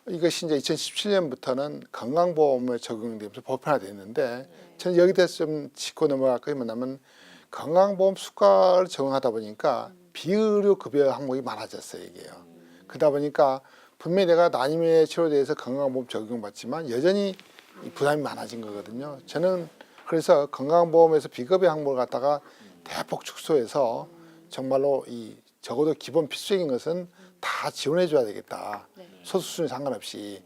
이것이 이제 2017년부터는 건강보험에 적용되면서 보편화됐는데 저는 여기 대해서 좀 짚고 넘어갈 게 뭐냐면 건강보험 수가를 적용하다 보니까 비의료 급여 항목이 많아졌어요 이게요. 그러다 보니까 분명히 내가 난임의 치료에 대해서 건강보험 적용받지만 여전히 부담이 많아진 거거든요. 저는 그래서 건강보험에서 비급여 항목을 갖다가 대폭 축소해서 정말로 이 적어도 기본 필수적인 것은 다 지원해 줘야 되겠다. 소득 수준에 상관없이.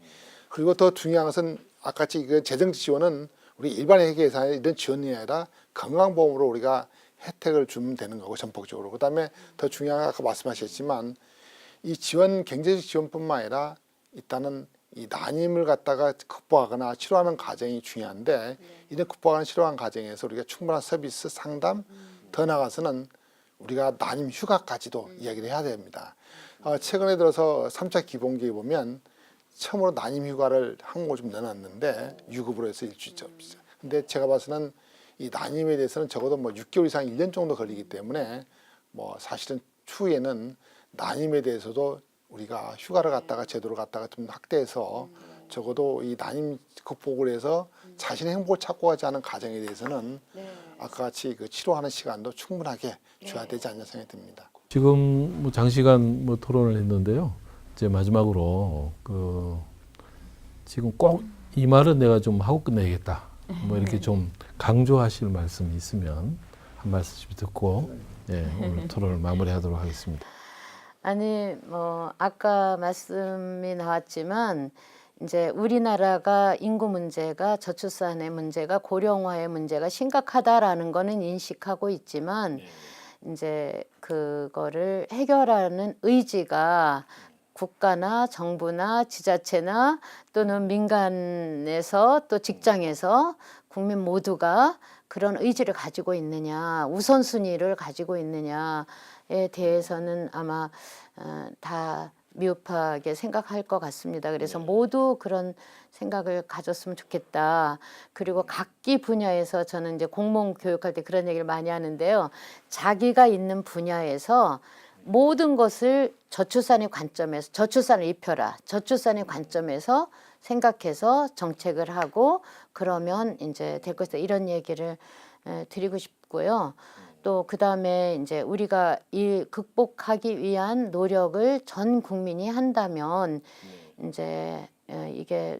그리고 더 중요한 것은 아까같이 그 재정적 지원은 우리 일반 회계 예산에 이런 지원이 아니라 건강보험으로 우리가 혜택을 주면 되는 거고 전폭적으로. 그다음에 더 중요한 건 아까 말씀하셨지만 이 지원 경제적 지원뿐만 아니라 일단은 이 난임을 갖다가 극복하거나 치료하는 과정이 중요한데 이런 극복하는 치료하는 과정에서 우리가 충분한 서비스 상담 더 나아가서는 우리가 난임 휴가까지도 이야기를 해야 됩니다. 최근에 들어서 3차 기본계획 보면 처음으로 난임 휴가를 항목을 좀 넣어놨는데 유급으로 해서 일주일째. 근데 제가 봐서는 이 난임에 대해서는 적어도 뭐 6개월 이상 1년 정도 걸리기 때문에 뭐 사실은 추후에는 난임에 대해서도 우리가 휴가를 갖다가 제도를 갖다가 좀 확대해서 적어도 이 난임 극복을 해서 자신의 행복을 찾고 가지 않은 가정에 대해서는 아까 같이 그 치료하는 시간도 충분하게 줘야 되지 않냐 생각이 듭니다. 지금 뭐 장시간 뭐 토론을 했는데요. 이제 마지막으로 지금 꼭 이 말은 내가 좀 하고 끝내야겠다. 뭐 이렇게 좀 강조하실 말씀이 있으면 한 말씀씩 듣고 오늘 토론을 마무리하도록 하겠습니다. 아니 뭐 아까 말씀이 나왔지만 이제 우리나라가 인구 문제가 저출산의 문제가 고령화의 문제가 심각하다라는 거는 인식하고 있지만 이제 그거를 해결하는 의지가 국가나 정부나 지자체나 또는 민간에서 또 직장에서 국민 모두가 그런 의지를 가지고 있느냐, 우선순위를 가지고 있느냐에 대해서는 아마 다 미흡하게 생각할 것 같습니다. 그래서 모두 그런 생각을 가졌으면 좋겠다. 그리고 각기 분야에서 저는 이제 공무원 교육할 때 그런 얘기를 많이 하는데요. 자기가 있는 분야에서 모든 것을 저출산의 관점에서 저출산을 입혀라. 저출산의 관점에서 생각해서 정책을 하고 그러면 이제 될 것이다. 이런 얘기를 드리고 싶고요. 또 그다음에 이제 우리가 이 극복하기 위한 노력을 전 국민이 한다면 이제 이게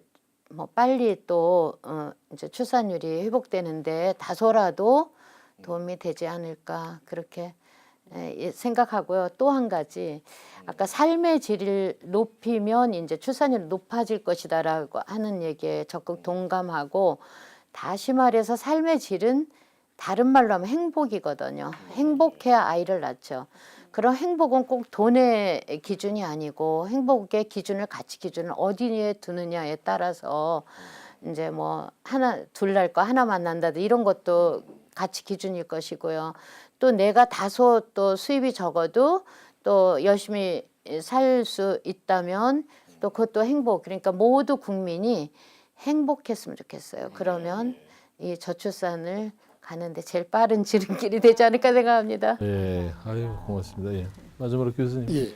뭐 빨리 또 이제 출산율이 회복되는데 다소라도 도움이 되지 않을까 그렇게 생각하고요. 또 한 가지 아까 삶의 질을 높이면 이제 출산율이 높아질 것이다라고 하는 얘기에 적극 동감하고 다시 말해서 삶의 질은 다른 말로 하면 행복이거든요. 행복해야 아이를 낳죠. 그런 행복은 꼭 돈의 기준이 아니고 행복의 기준을 가치 기준을 어디에 두느냐에 따라서 이제 뭐 하나 둘 날 거 하나만 난다든 이런 것도 가치 기준일 것이고요. 또 내가 다소 또 수입이 적어도 또 열심히 살 수 있다면 또 그것도 행복. 그러니까 모두 국민이 행복했으면 좋겠어요. 그러면 이 저출산을 가는데 제일 빠른 지름길이 되지 않을까 생각합니다. 예, 아유 고맙습니다. 예. 마지막으로 교수님. 예.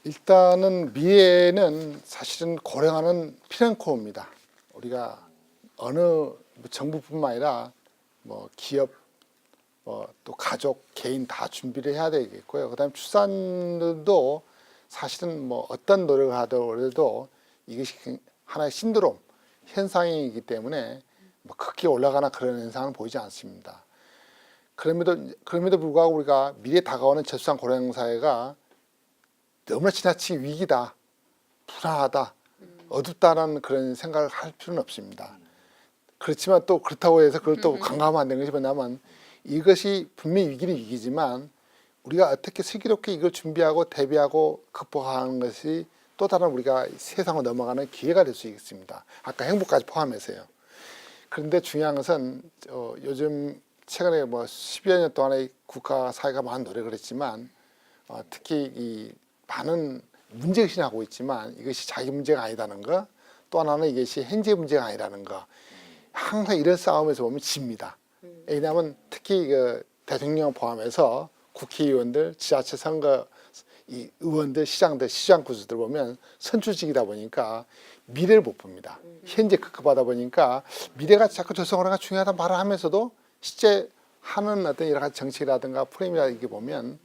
일단은 미래는 사실은 고령화는 피렌코입니다. 우리가 어느 정부뿐만 아니라 뭐 기업, 또 가족, 개인 다 준비를 해야 되겠고요. 그다음에 출산도 사실은 뭐 어떤 노력을 하더라도 이것이 하나의 신드롬 현상이기 때문에 뭐 크게 올라가나 그런 현상은 보이지 않습니다. 그럼에도 불구하고 우리가 미래에 다가오는 저출산 고령 사회가 너무나 지나치게 위기다, 불안하다, 어둡다라는 그런 생각을 할 필요는 없습니다. 그렇지만 또 그렇다고 해서 그걸 또 강화하면 안 되는 것이 뭐냐면 이것이 분명히 위기는 위기지만 우리가 어떻게 슬기롭게 이걸 준비하고 대비하고 극복하는 것이 또 다른 우리가 세상으로 넘어가는 기회가 될 수 있습니다. 아까 행복까지 포함해서요. 그런데 중요한 것은 요즘 최근에 뭐 10여 년 동안의 국가 사회가 많은 노력을 했지만 특히 이 많은 문제의식을 하고 있지만 이것이 자기 문제가 아니라는 거, 또 하나는 이것이 현재 문제가 아니라는 거. 항상 이런 싸움에서 보면 집니다. 왜냐하면 특히 그 대통령 포함해서 국회의원들, 지자체 선거 이 의원들, 시장들, 시장 구수들 보면 선출직이다 보니까 미래를 못 봅니다. 현재 급급하다 보니까 미래가 자꾸 저성어가 중요하다는 말을 하면서도 실제 하는 어떤 여러 가지 정책이라든가 프레임이라 이게 보면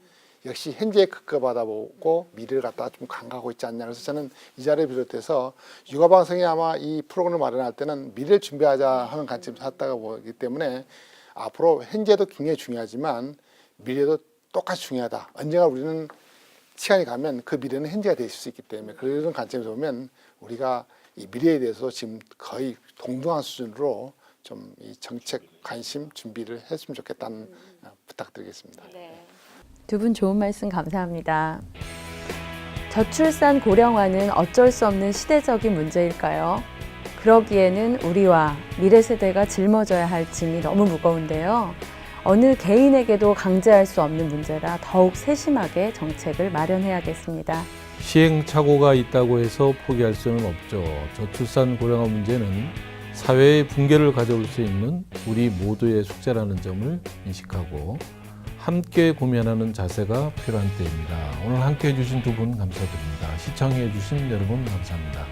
역시 현재에 급급하다 보고 미래를 갖다가 좀 간과하고 있지 않냐. 그래서 저는 이 자리를 비롯해서 육아방송이 아마 이 프로그램을 마련할 때는 미래를 준비하자 하는 관점에서 했다고 보기 때문에 앞으로 현재도 굉장히 중요하지만 미래도 똑같이 중요하다. 언젠가 우리는 시간이 가면 그 미래는 현재가 될 수 있기 때문에 그런 관점에서 보면 우리가 이 미래에 대해서 지금 거의 동등한 수준으로 좀 이 정책 관심 준비를 했으면 좋겠다는 부탁드리겠습니다. 두 분 좋은 말씀 감사합니다. 저출산 고령화는 어쩔 수 없는 시대적인 문제일까요? 그러기에는 우리와 미래 세대가 짊어져야 할 짐이 너무 무거운데요. 어느 개인에게도 강제할 수 없는 문제라 더욱 세심하게 정책을 마련해야겠습니다. 시행착오가 있다고 해서 포기할 수는 없죠. 저출산 고령화 문제는 사회의 붕괴를 가져올 수 있는 우리 모두의 숙제라는 점을 인식하고 함께 고민하는 자세가 필요한 때입니다. 오늘 함께 해주신 두 분 감사드립니다. 시청해 주신 여러분 감사합니다.